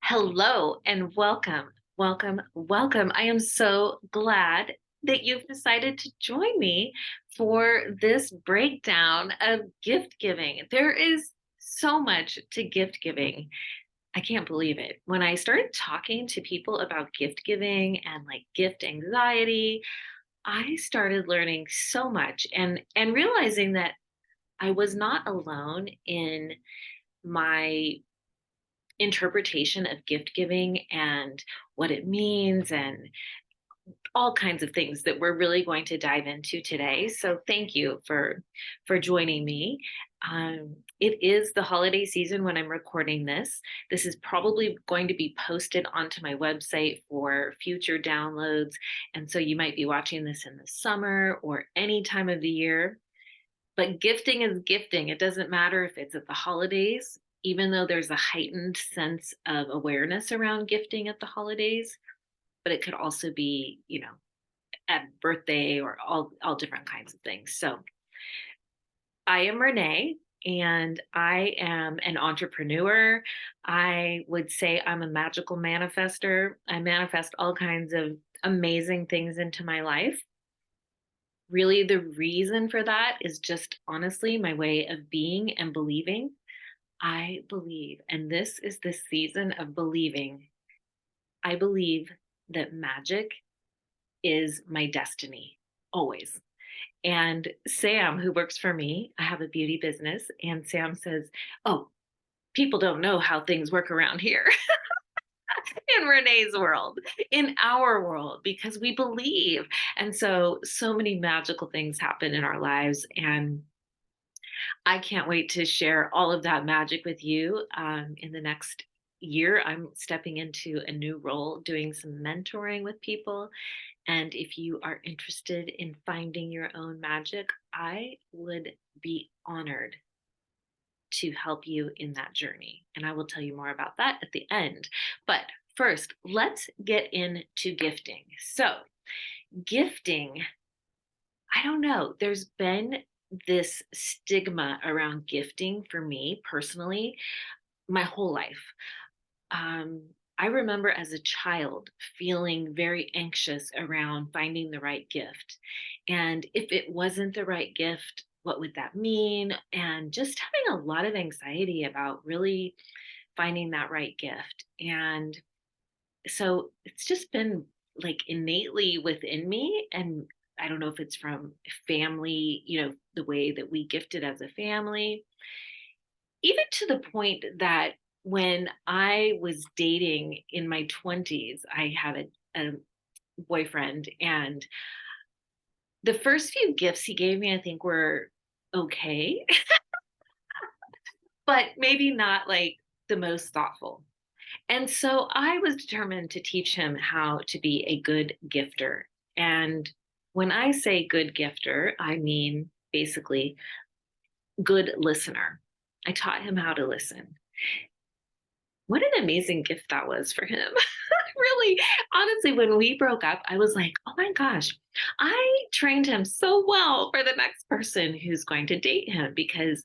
Hello and welcome, welcome, welcome. I am so glad that you've decided to join me for this breakdown of gift giving. There is so much to gift giving. I can't believe it. When I started talking to people about gift giving and like gift anxiety, I started learning so much and realizing that I was not alone in my interpretation of gift giving and what it means and all kinds of things that we're really going to dive into today. So thank you for joining me. It is the holiday season when I'm recording this. This is probably going to be posted onto my website for future downloads, and so you might be watching this in the summer or any time of the year. But gifting is gifting. It doesn't matter if it's at the holidays, even though there's a heightened sense of awareness around gifting at the holidays, but it could also be, at birthday or all different kinds of things. So I am Renee and I am an entrepreneur. I would say I'm a magical manifester. I manifest all kinds of amazing things into my life. Really, the reason for that is just honestly my way of being and believing. I believe, and this is the season of believing. I believe that magic is my destiny, always. And Sam, who works for me, I have a beauty business, and Sam says, "Oh, people don't know how things work around here." In Renee's world, in our world, because we believe. And so many magical things happen in our lives. And I can't wait to share all of that magic with you in the next year. I'm stepping into a new role, doing some mentoring with people. And if you are interested in finding your own magic, I would be honored to help you in that journey. And I will tell you more about that at the end. But first, let's get into gifting. So, gifting, I don't know, there's been this stigma around gifting for me personally my whole life. Um, I remember as a child feeling very anxious around finding the right gift. And if it wasn't the right gift, what would that mean? And just having a lot of anxiety about really finding that right gift. And so it's just been like innately within me. And I don't know if it's from family, the way that we gifted as a family, even to the point that when I was dating in my 20s, I had a boyfriend, and the first few gifts he gave me, I think, were okay, but maybe not like the most thoughtful. And so I was determined to teach him how to be a good gifter. And when I say good gifter, I mean basically good listener. I taught him how to listen. What an amazing gift that was for him. Really, honestly, when we broke up, I was like, oh my gosh, I trained him so well for the next person who's going to date him because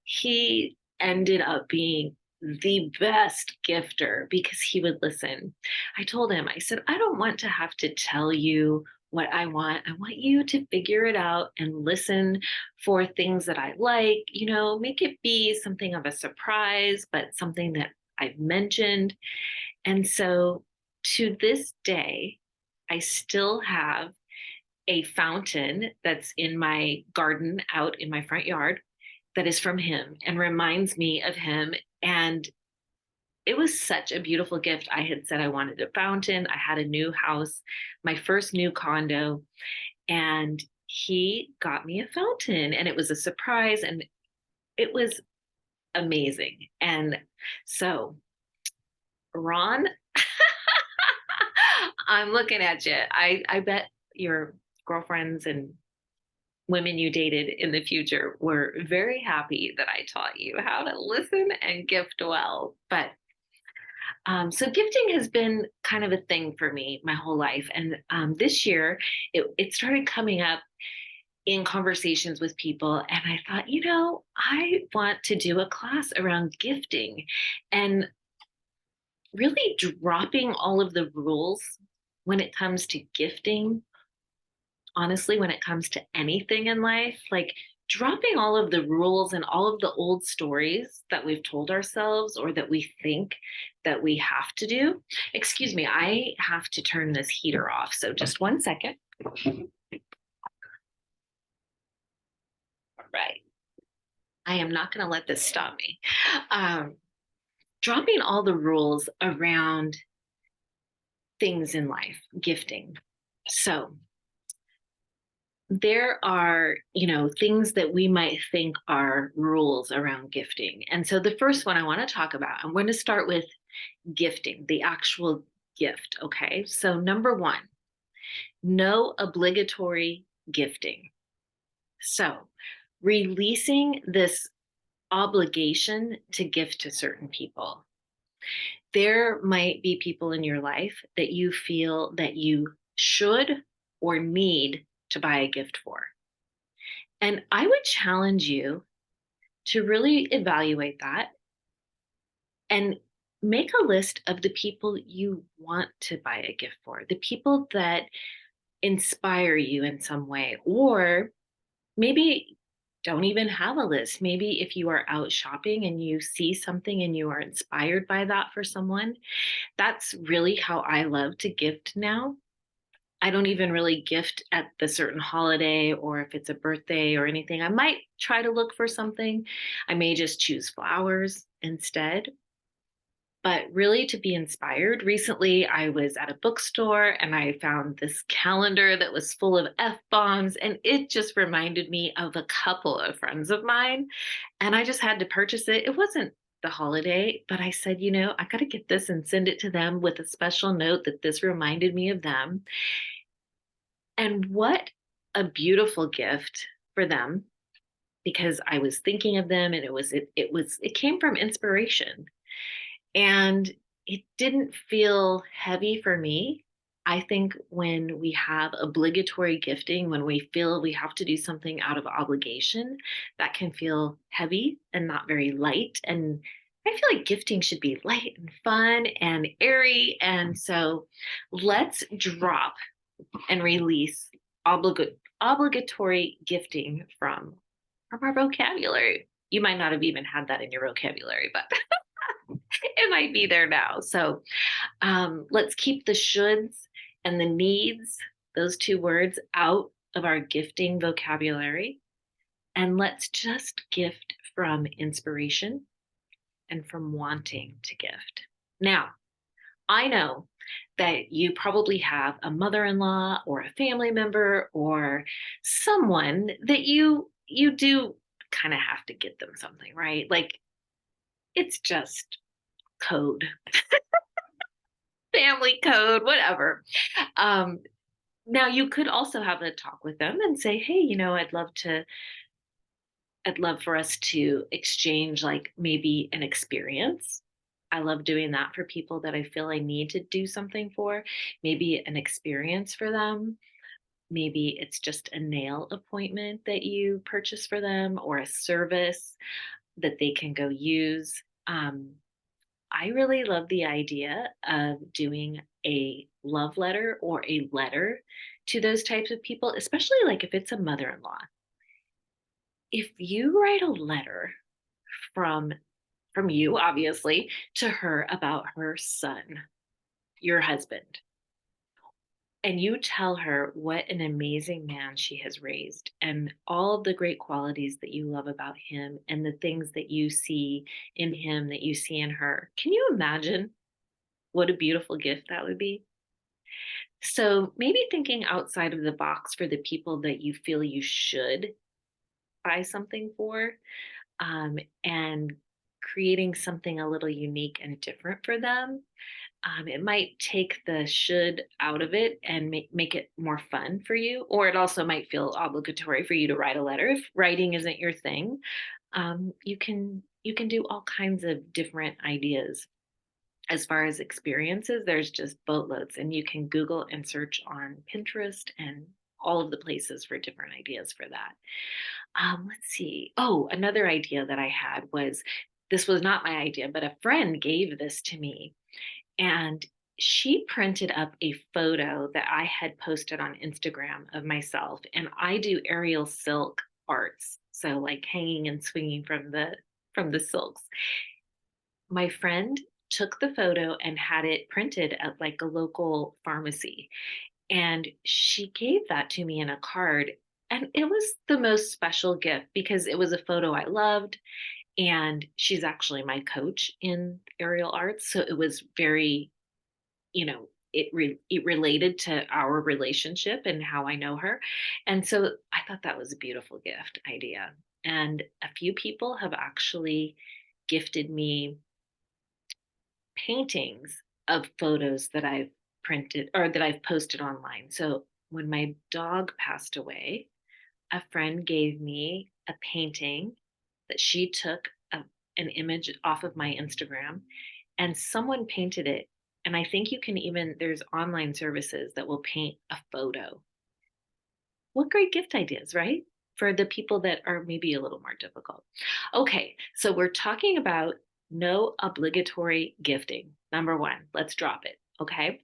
he ended up being the best gifter because he would listen. I told him, I said, I don't want to have to tell you what I want. I want you to figure it out and listen for things that I like, make it be something of a surprise, but something that I've mentioned. And so to this day, I still have a fountain that's in my garden out in my front yard that is from him and reminds me of him. And it was such a beautiful gift. I had said I wanted a fountain. I had a new house, my first new condo, and he got me a fountain and it was a surprise and it was amazing. And so, Ron, I'm looking at you. I bet your girlfriends and women you dated in the future were very happy that I taught you how to listen and gift well. But so gifting has been kind of a thing for me my whole life. And this year it started coming up in conversations with people. And I thought, I want to do a class around gifting. And really dropping all of the rules when it comes to gifting, honestly, when it comes to anything in life, like dropping all of the rules and all of the old stories that we've told ourselves or that we think that we have to do. Excuse me, I have to turn this heater off. So just one second. All right. I am not going to let this stop me. Um, Dropping all the rules around things in life, gifting. So there are, things that we might think are rules around gifting. And so the first one I want to talk about, I'm going to start with gifting, the actual gift. Okay. So, number one, no obligatory gifting. So, releasing this obligation to gift to certain people. There might be people in your life that you feel that you should or need to buy a gift for. And I would challenge you to really evaluate that and make a list of the people you want to buy a gift for, the people that inspire you in some way, or maybe don't even have a list. Maybe if you are out shopping and you see something and you are inspired by that for someone, that's really how I love to gift now. I don't even really gift at the certain holiday or if it's a birthday or anything. I might try to look for something. I may just choose flowers instead. But really, to be inspired, recently I was at a bookstore and I found this calendar that was full of F bombs, and it just reminded me of a couple of friends of mine. And I just had to purchase it. It wasn't the holiday, but I said, I got to get this and send it to them with a special note that this reminded me of them. And what a beautiful gift for them, because I was thinking of them and it came from inspiration. And it didn't feel heavy for me. I think when we have obligatory gifting, when we feel we have to do something out of obligation, that can feel heavy and not very light. And I feel like gifting should be light and fun and airy. And so let's drop and release obligatory gifting from our vocabulary. You might not have even had that in your vocabulary, but it might be there now. So let's keep the shoulds and the needs, those two words, out of our gifting vocabulary. And let's just gift from inspiration and from wanting to gift. Now, I know that you probably have a mother-in-law or a family member or someone that you do kind of have to get them something, right? Like it's just code, family code, whatever. Um, Now you could also have a talk with them and say, "Hey, I'd love for us to exchange like maybe an experience. I love doing that for people that I feel I need to do something for, maybe an experience for them. Maybe it's just a nail appointment that you purchase for them or a service that they can go use." I really love the idea of doing a love letter or a letter to those types of people, especially like if it's a mother in law. If you write a letter from you obviously to her about her son, your husband, and you tell her what an amazing man she has raised and all of the great qualities that you love about him and the things that you see in him that you see in her. Can you imagine what a beautiful gift that would be? So maybe thinking outside of the box for the people that you feel you should buy something for, and creating something a little unique and different for them. It might take the should out of it and make it more fun for you, or it also might feel obligatory for you to write a letter if writing isn't your thing. You can do all kinds of different ideas. As far as experiences, there's just boatloads, and you can Google and search on Pinterest and all of the places for different ideas for that. Let's see. Oh, another idea that I had was, this was not my idea, but a friend gave this to me. And she printed up a photo that I had posted on Instagram of myself. And I do aerial silk arts. So like hanging and swinging from the silks. My friend took the photo and had it printed at like a local pharmacy. And she gave that to me in a card. And it was the most special gift because it was a photo I loved. And she's actually my coach in aerial arts. So it was very, it related to our relationship and how I know her. And so I thought that was a beautiful gift idea. And a few people have actually gifted me paintings of photos that I've printed or that I've posted online. So when my dog passed away, a friend gave me a painting that she took an image off of my Instagram and someone painted it. And I think you can even, there's online services that will paint a photo. What great gift ideas, right? For the people that are maybe a little more difficult. Okay, so we're talking about no obligatory gifting. Number one, let's drop it. Okay.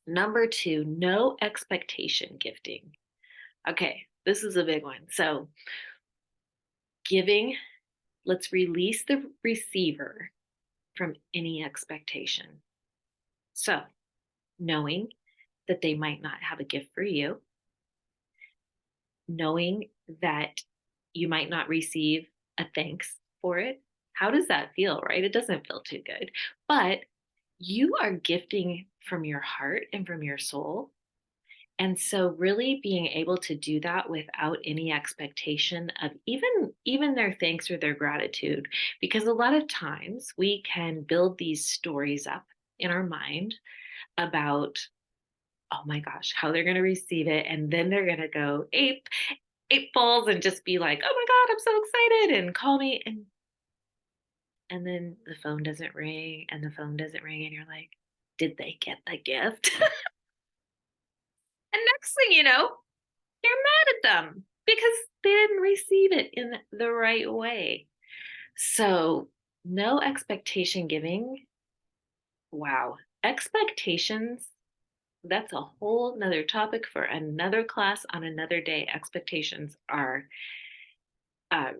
Number two, no expectation gifting. Okay, this is a big one. So, giving, let's release the receiver from any expectation. So, knowing that they might not have a gift for you, knowing that you might not receive a thanks for it. How does that feel, right? It doesn't feel too good. But you are gifting from your heart and from your soul. And so really being able to do that without any expectation of even their thanks or their gratitude, because a lot of times we can build these stories up in our mind about, oh my gosh, how they're going to receive it, and then they're going to go ape balls and just be like, oh my god, I'm so excited, and call me, and then the phone doesn't ring and the phone doesn't ring and you're like, did they get the gift? And next thing you know, you're mad at them because they didn't receive it in the right way. So, no expectation giving. Wow. Expectations, that's a whole nother topic for another class on another day. Expectations are, uh,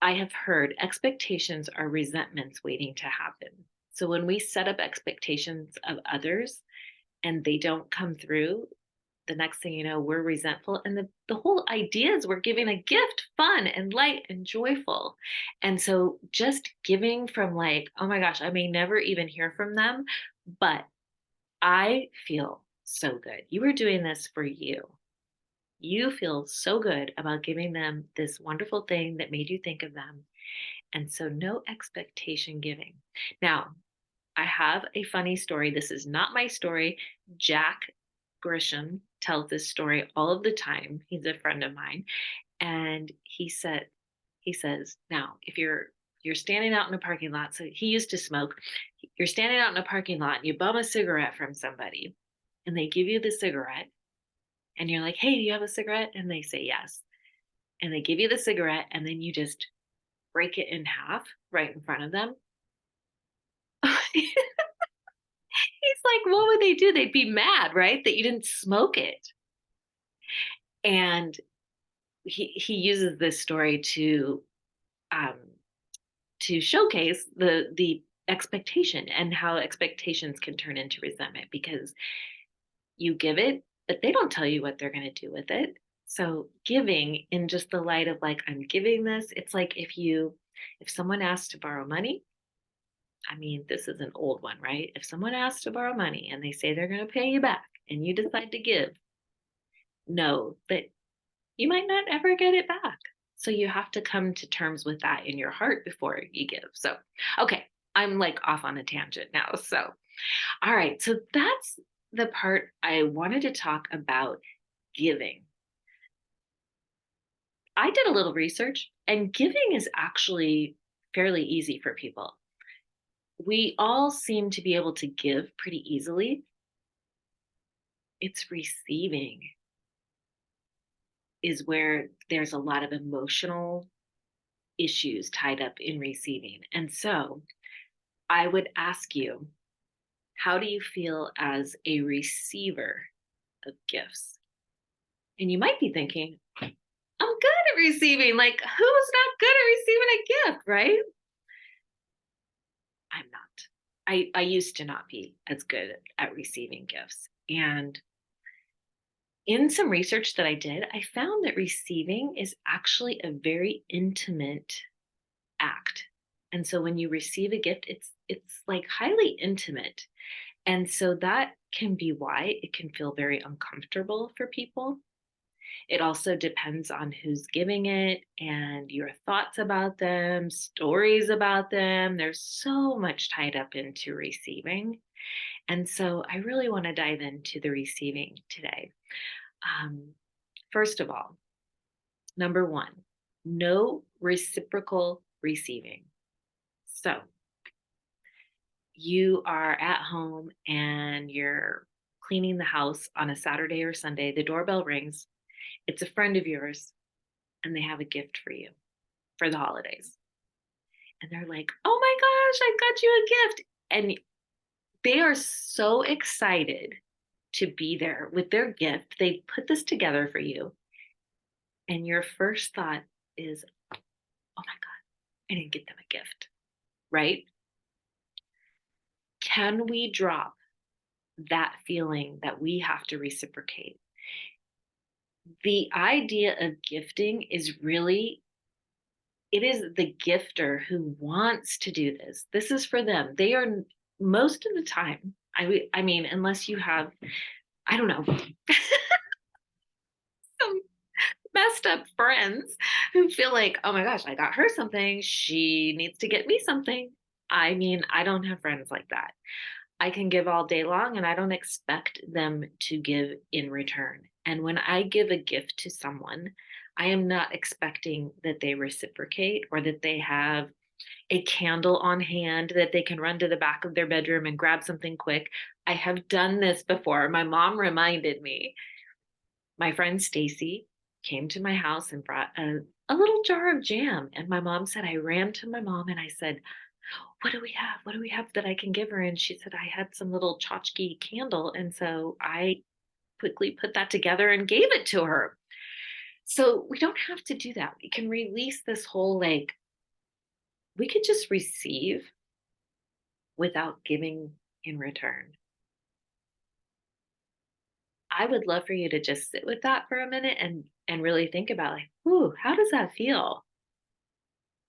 I have heard expectations are resentments waiting to happen. So, when we set up expectations of others and they don't come through, the next thing you know, we're resentful. And the whole idea is we're giving a gift, fun and light and joyful. And so just giving from like, oh my gosh, I may never even hear from them, but I feel so good. You are doing this for you. You feel so good about giving them this wonderful thing that made you think of them. And so no expectation giving. Now, I have a funny story. This is not my story. Jack Grisham tells this story all of the time. He's a friend of mine. And he says, now if you're standing out in a parking lot, so he used to smoke, you're standing out in a parking lot and you bum a cigarette from somebody and they give you the cigarette and you're like, hey, do you have a cigarette? And they say yes. And they give you the cigarette and then you just break it in half right in front of them. He's like, what would they do? They'd be mad, right? That you didn't smoke it. And he uses this story um, to showcase the expectation and how expectations can turn into resentment because you give it, but they don't tell you what they're going to do with it. So giving in just the light of like, I'm giving this, it's like if someone asks to borrow money, I mean, this is an old one, right? If someone asks to borrow money and they say they're going to pay you back and you decide to give, know that you might not ever get it back. So you have to come to terms with that in your heart before you give. So, okay, I'm like off on a tangent now. So, all right. So that's the part I wanted to talk about giving. I did a little research, and giving is actually fairly easy for people. We all seem to be able to give pretty easily. It's receiving is where there's a lot of emotional issues tied up in receiving. And so I would ask you, How do you feel as a receiver of gifts? And you might be thinking, I'm good at receiving. Like, who's not good at receiving a gift, right? I'm not. I used to not be as good at receiving gifts. And in some research that I did, I found that receiving is actually a very intimate act. And so when you receive a gift, it's like highly intimate. And so that can be why it can feel very uncomfortable for people. It also depends on who's giving it and your thoughts about them, stories about them. There's so much tied up into receiving. And so I really want to dive into the receiving today. Um, First of all, number one, no reciprocal receiving. So you are at home and you're cleaning the house on a Saturday or Sunday, the doorbell rings, it's a friend of yours, and they have a gift for you for the holidays. And they're like, oh my gosh, I got you a gift. And they are so excited to be there with their gift. They put this together for you. And your first thought is, oh my God, I didn't get them a gift, right? Can we drop that feeling that we have to reciprocate? The idea of gifting is really, it is the gifter who wants to do this. This is for them. They are most of the time, I mean, unless you have, I don't know, some messed up friends who feel like, oh my gosh, I got her something. She needs to get me something. I mean, I don't have friends like that. I can give all day long and I don't expect them to give in return. And when I give a gift to someone, I am not expecting that they reciprocate or that they have a candle on hand that they can run to the back of their bedroom and grab something quick. I have done this before. My mom reminded me. My friend Stacy came to my house and brought a little jar of jam. And my mom said, I ran to my mom and I said, what do we have? What do we have that I can give her? And she said, I had some little tchotchke candle. And so I quickly put that together and gave it to her. So we don't have to do that. We can release this whole like, we could just receive without giving in return. I would love for you to just sit with that for a minute and really think about like, ooh, how does that feel?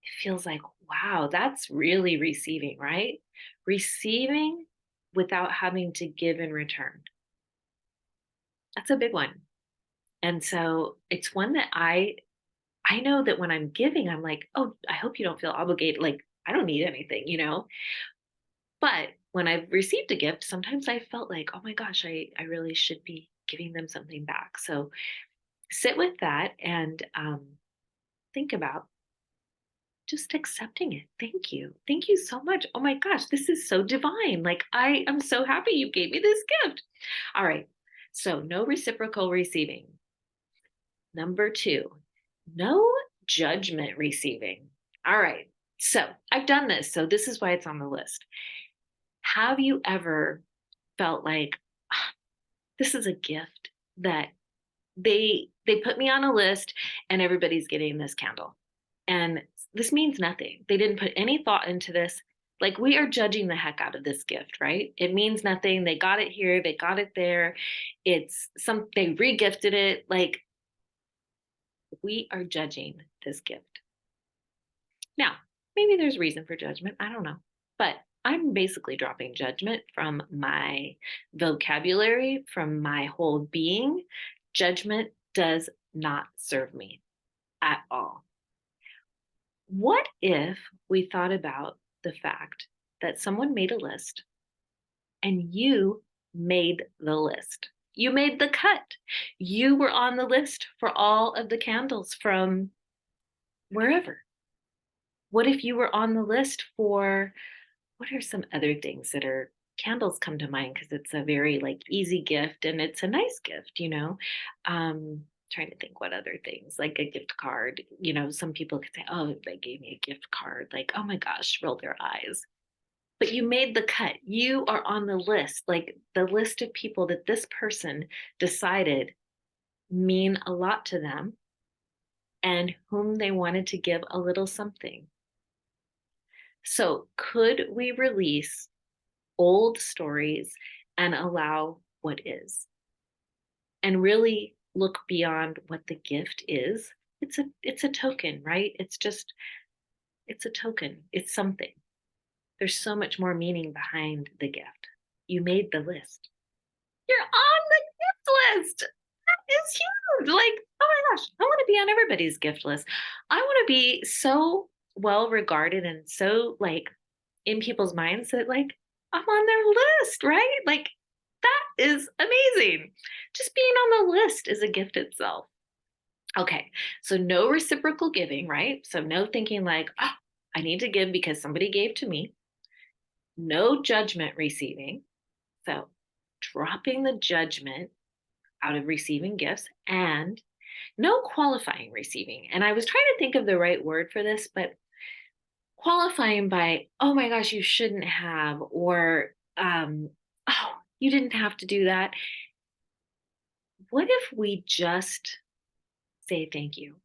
It feels like, wow, that's really receiving, right? Receiving without having to give in return. That's a big one. And so it's one that I know that when I'm giving, I'm like, oh, I hope you don't feel obligated. Like, I don't need anything. But when I've received a gift, sometimes I felt like, oh my gosh, I really should be giving them something back. So sit with that and think about just accepting it. Thank you. Thank you so much. Oh my gosh, this is so divine. Like, I am so happy you gave me this gift. All right. So, no reciprocal receiving. Number two, no judgment receiving. All right. So, I've done this. So, this is why it's on the list. Have you ever felt like, "Ah, this is a gift that they put me on a list and everybody's getting this candle. And this means nothing. They didn't put any thought into this. Like we are judging the heck out of this gift, right? It means nothing. They got it here, they got it there. It's some they regifted it. Like we are judging this gift. Now, maybe there's reason for judgment. I don't know. But I'm basically dropping judgment from my vocabulary, from my whole being. Judgment does not serve me at all. What if we thought about the fact that someone made a list and you made the list? You made the cut. You were on the list for all of the candles from wherever. What if you were on the list for what are some other things that are candles come to mind because it's a very like easy gift and it's a nice gift. Trying to think what other things like a gift card. Some people could say, oh, they gave me a gift card, like, oh my gosh, roll their eyes. but you made the cut. You are on the list, like the list of people that this person decided mean a lot to them and whom they wanted to give a little something. So, could we release old stories and allow what is? And really look beyond what the gift is. It's a token, right? It's a token. It's something. There's so much more meaning behind the gift. You made the list. You're on the gift list. That is huge. Like, oh my gosh, I want to be on everybody's gift list. I want to be so well regarded and so like in people's minds that like I'm on their list, right? Like that is amazing. Just being on the list is a gift itself. Okay, so no reciprocal giving, right? So no thinking like, oh, I need to give because somebody gave to me. No judgment receiving. So dropping the judgment out of receiving gifts and no qualifying receiving. And I was trying to think of the right word for this, but qualifying by, oh my gosh, you shouldn't have, or, oh, you didn't have to do that. What if we just say thank you?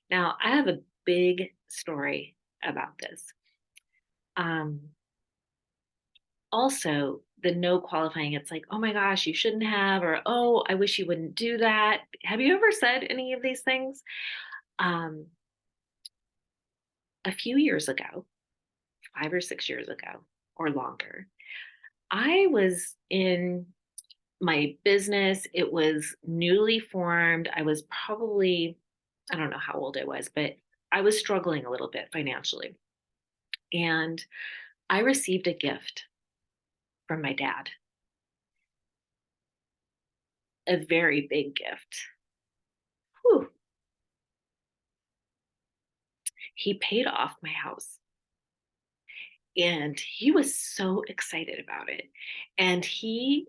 Now, I have a big story about this. Um, Also, the no qualifying, it's like, oh my gosh, you shouldn't have, or oh, I wish you wouldn't do that. Have you ever said any of these things? Um, a few years ago, 5 or 6 years ago, or longer, I was in my business. It was newly formed. I was probably, I don't know how old I was, but I was struggling a little bit financially. And I received a gift from my dad, a very big gift. Whew. He paid off my house and he was so excited about it. And he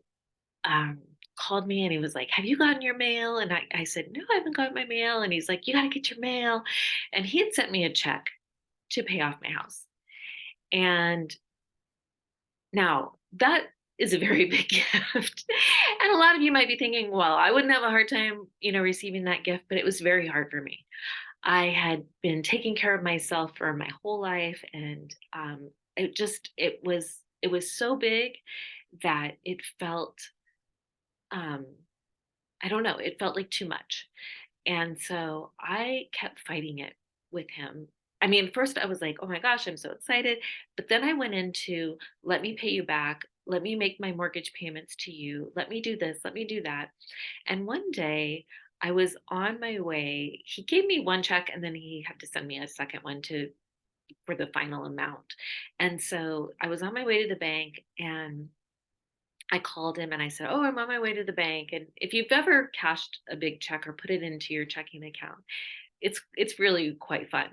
um, called me and he was like, have you gotten your mail? And I said, no, I haven't got my mail. And he's like, you got to get your mail. And he had sent me a check to pay off my house. And now that is a very big gift. And a lot of you might be thinking, well, I wouldn't have a hard time, receiving that gift, but it was very hard for me. I had been taking care of myself for my whole life, and it was so big that it felt um, I don't know, it felt like too much. And so I kept fighting it with him. I mean, first I was like, oh my gosh, I'm so excited. But then I went into, let me pay you back. Let me make my mortgage payments to you. Let me do this. Let me do that. And one day I was on my way. He gave me one check and then he had to send me a second one for the final amount. And so I was on my way to the bank and I called him and I said, "Oh, I'm on my way to the bank." And if you've ever cashed a big check or put it into your checking account, it's really quite fun.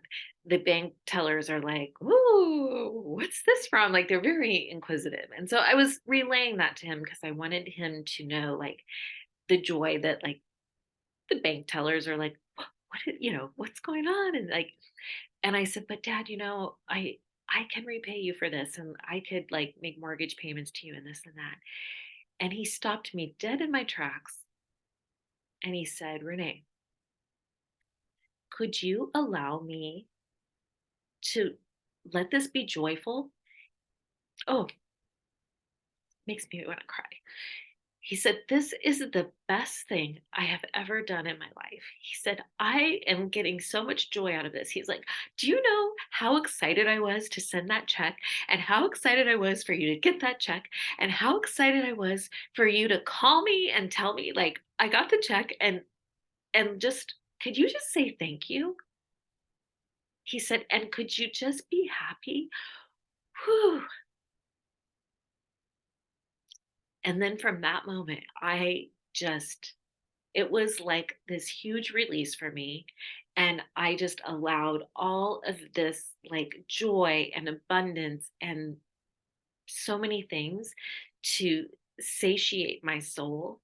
The bank tellers are like, "Ooh, what's this from?" Like they're very inquisitive. And so I was relaying that to him because I wanted him to know like the joy that like the bank tellers are like, what's going on? And I said, "But dad, I can repay you for this and I could like make mortgage payments to you and this and that." And he stopped me dead in my tracks and he said, "Renee, could you allow me to let this be joyful?" Oh, makes me want to cry. He said, "This is the best thing I have ever done in my life." He said, "I am getting so much joy out of this." He's like, "Do you know how excited I was to send that check and how excited I was for you to get that check and how excited I was for you to call me and tell me like I got the check and just could you just say thank you?" He said, "And could you just be happy?" Whew. And then from that moment, it was like this huge release for me. And I just allowed all of this like joy and abundance and so many things to satiate my soul.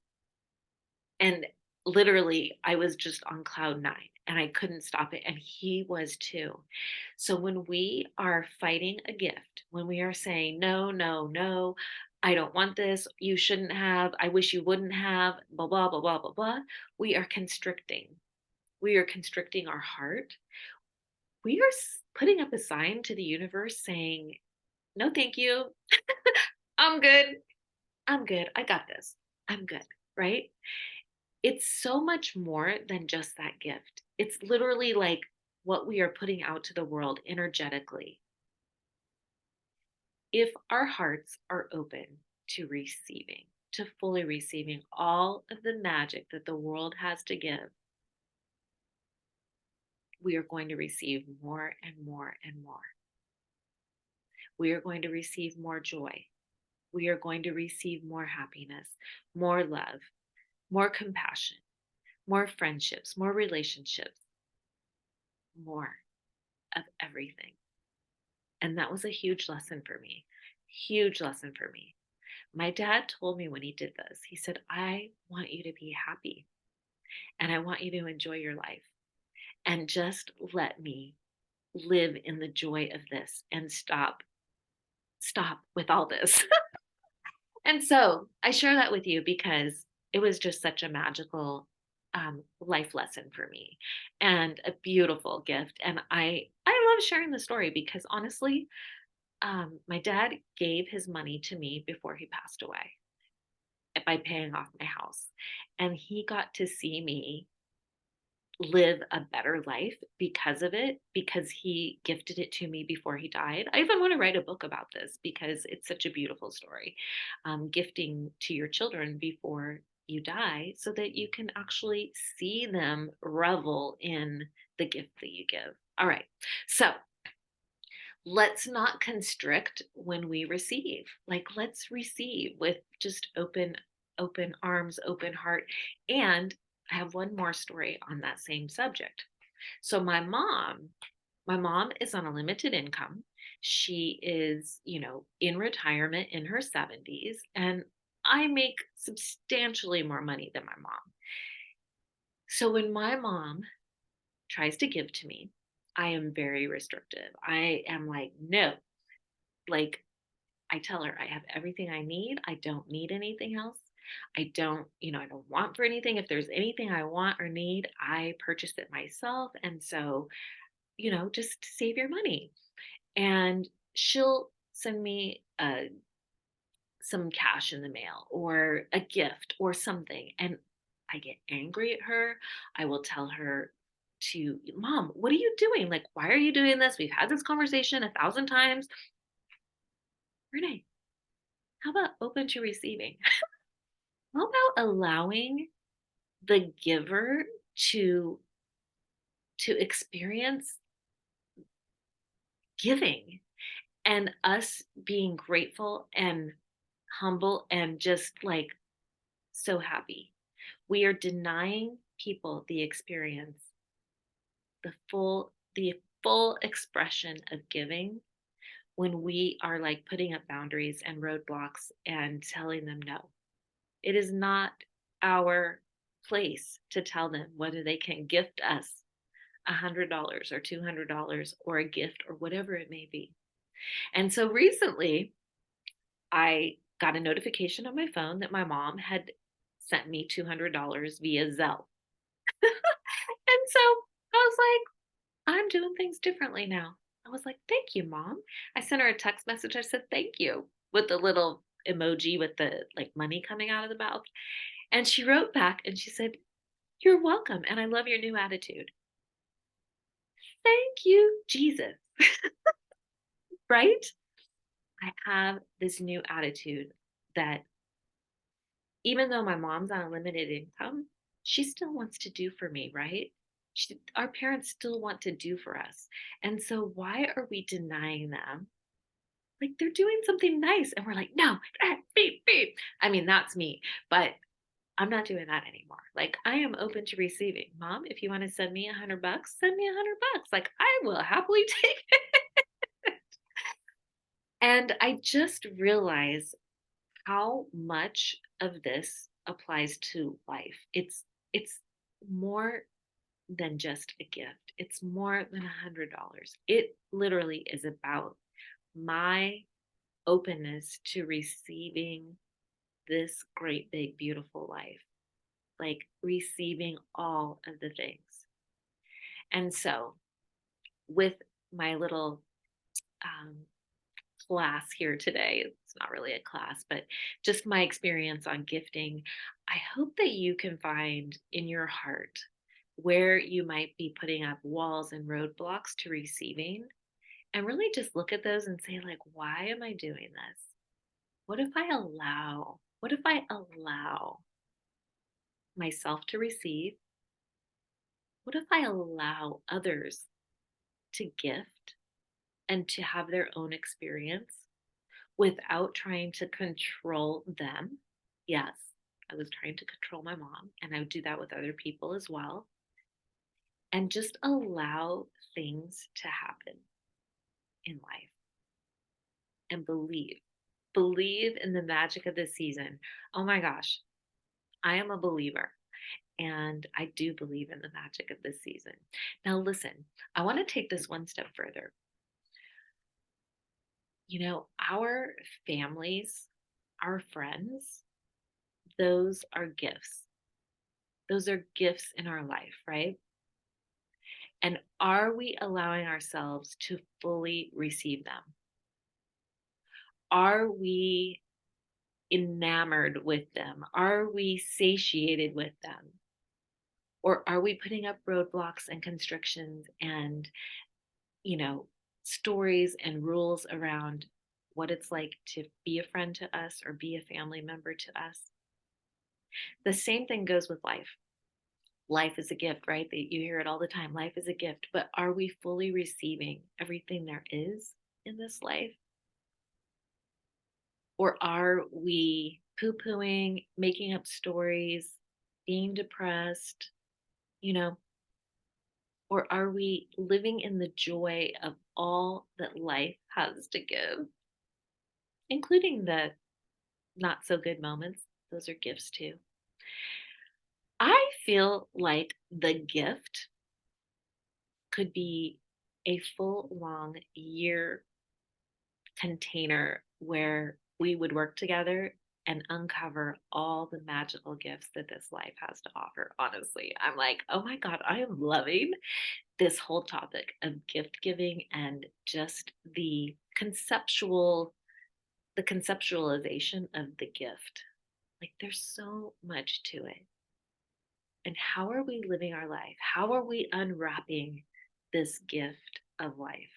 And literally, I was just on cloud 9 and I couldn't stop it, and he was too. So when we are fighting a gift, when we are saying, "No, no, no, I don't want this, you shouldn't have, I wish you wouldn't have, blah, blah, blah, blah, blah, blah," we are constricting. We are constricting our heart. We are putting up a sign to the universe saying, "No, thank you. I'm good. I'm good. I got this. I'm good." Right? It's so much more than just that gift. It's literally like what we are putting out to the world energetically. If our hearts are open to receiving, to fully receiving all of the magic that the world has to give, we are going to receive more and more and more. We are going to receive more joy. We are going to receive more happiness, more love, more compassion, more friendships, more relationships, more of everything. And that was a huge lesson for me. Huge lesson for me. My dad told me when he did this, he said, "I want you to be happy and I want you to enjoy your life and just let me live in the joy of this and stop with all this." And so I share that with you because it was just such a magical life lesson for me and a beautiful gift. And I love sharing the story because honestly, my dad gave his money to me before he passed away by paying off my house. And he got to see me live a better life because of it, because he gifted it to me before he died. I even want to write a book about this because it's such a beautiful story. Gifting to your children before you die so that you can actually see them revel in the gift that you give. All right. So let's not constrict when we receive. Like, let's receive with just open arms, open heart. And I have one more story on that same subject. So my mom is on a limited income. She is, in retirement in her 70s, and I make substantially more money than my mom. So when my mom tries to give to me, I am very restrictive. I am like, "No." Like, I tell her I have everything I need. I don't need anything else. I don't want for anything. If there's anything I want or need, I purchase it myself. And so, just save your money. And she'll send me some cash in the mail or a gift or something. And I get angry at her. I will tell her "Mom, what are you doing? Like, why are you doing this? We've had this conversation 1,000 times. Renee, how about open to receiving? How about allowing the giver to experience giving and us being grateful and humble and just like so happy? We are denying people the experience, the full expression of giving when we are like putting up boundaries and roadblocks and telling them no. It is not our place to tell them whether they can gift us $100 or $200 or a gift or whatever it may be. And so recently, I got a notification on my phone that my mom had sent me $200 via Zelle. And so I was like, "I'm doing things differently now." I was like, "Thank you, mom." I sent her a text message. I said, "Thank you," with the little emoji with the like money coming out of the mouth. And she wrote back and she said, "You're welcome. And I love your new attitude." Thank you, Jesus. Right? I have this new attitude that even though my mom's on a limited income, she still wants to do for me, right? Our parents still want to do for us. And so why are we denying them? Like, they're doing something nice and we're like, "No, beep, beep." I mean, that's me, but I'm not doing that anymore. Like, I am open to receiving. Mom, if you want to send me $100, send me $100. Like, I will happily take it. And I just realize how much of this applies to life. It's more than just a gift. It's more than $100. It literally is about my openness to receiving this great, big, beautiful life, like receiving all of the things. And so, with my little um, class here today, it's not really a class, but just my experience on gifting, I hope that you can find in your heart where you might be putting up walls and roadblocks to receiving, and really just look at those and say, like, why am I doing this? What if I allow myself to receive? What if I allow others to gift and to have their own experience without trying to control them? Yes, I was trying to control my mom, and I would do that with other people as well. And just allow things to happen in life and believe in the magic of this season. Oh my gosh, I am a believer. And I do believe in the magic of this season. Now, listen, I want to take this one step further. Our families, our friends, those are gifts. Those are gifts in our life, right? And are we allowing ourselves to fully receive them? Are we enamored with them? Are we satiated with them? Or are we putting up roadblocks and constrictions and, you know, stories and rules around what it's like to be a friend to us or be a family member to us? The same thing goes with life. Life is a gift, right? That you hear it all the time. Life is a gift, but are we fully receiving everything there is in this life? Or are we poo pooing, making up stories, being depressed, you know? Or are we living in the joy of all that life has to give, including the not so good moments? Those are gifts too. I feel like the gift could be a full long year container where we would work together and uncover all the magical gifts that this life has to offer. Honestly, I'm like, oh my God, I am loving this whole topic of gift giving and just the conceptualization of the gift. Like, there's so much to it. And how are we living our life? How are we unwrapping this gift of life?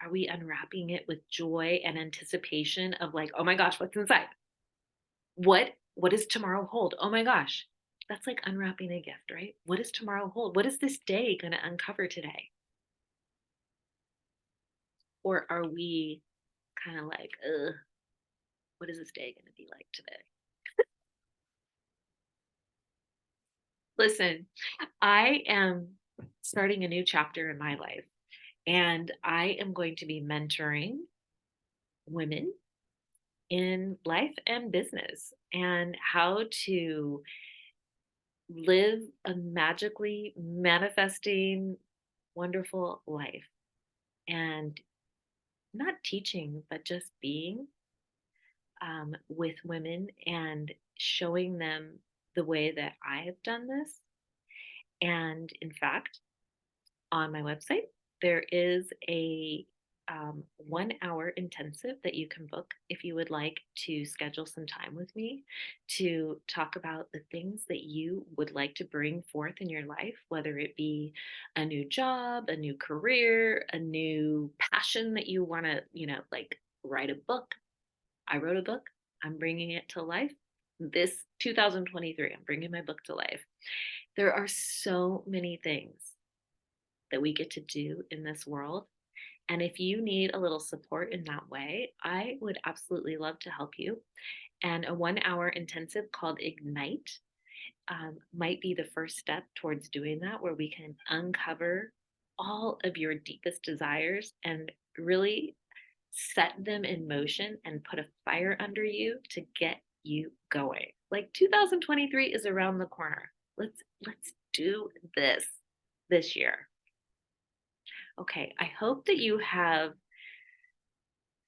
Are we unwrapping it with joy and anticipation of, like, oh my gosh, what's inside? What does tomorrow hold? Oh my gosh. That's like unwrapping a gift, right? What does tomorrow hold? What is this day going to uncover today? Or are we kind of like, ugh, what is this day going to be like today? Listen, I am starting a new chapter in my life, and I am going to be mentoring women in life and business and how to live a magically manifesting, wonderful life. And not teaching, but just being with women and showing them the way that I have done this. And in fact, on my website, there is a 1 hour intensive that you can book if you would like to schedule some time with me to talk about the things that you would like to bring forth in your life, whether it be a new job, a new career, a new passion that you want to, like write a book. I wrote a book, I'm bringing it to life. This 2023, I'm bringing my book to life. There are so many things that we get to do in this world. And if you need a little support in that way, I would absolutely love to help you. And a 1 hour intensive called Ignite might be the first step towards doing that, where we can uncover all of your deepest desires and really set them in motion and put a fire under you to get you going. Like, 2023 is around the corner. Let's do this year. Okay, I hope that you have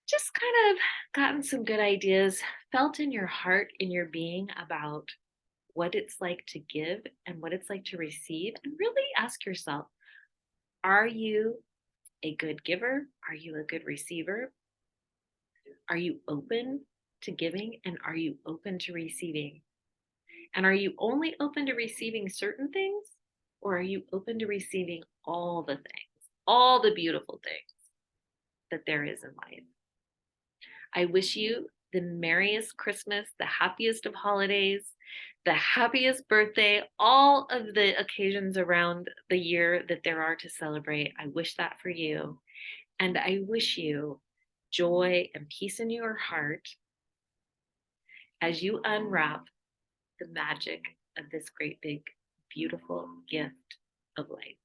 just kind of gotten some good ideas, felt in your heart, in your being about what it's like to give and what it's like to receive, and really ask yourself, are you a good giver? Are you a good receiver? Are you open to giving and are you open to receiving? And are you only open to receiving certain things or are you open to receiving all the things, all the beautiful things that there is in life? I wish you the merriest Christmas, the happiest of holidays, the happiest birthday, all of the occasions around the year that there are to celebrate. I wish that for you. And I wish you joy and peace in your heart as you unwrap the magic of this great big beautiful gift of life.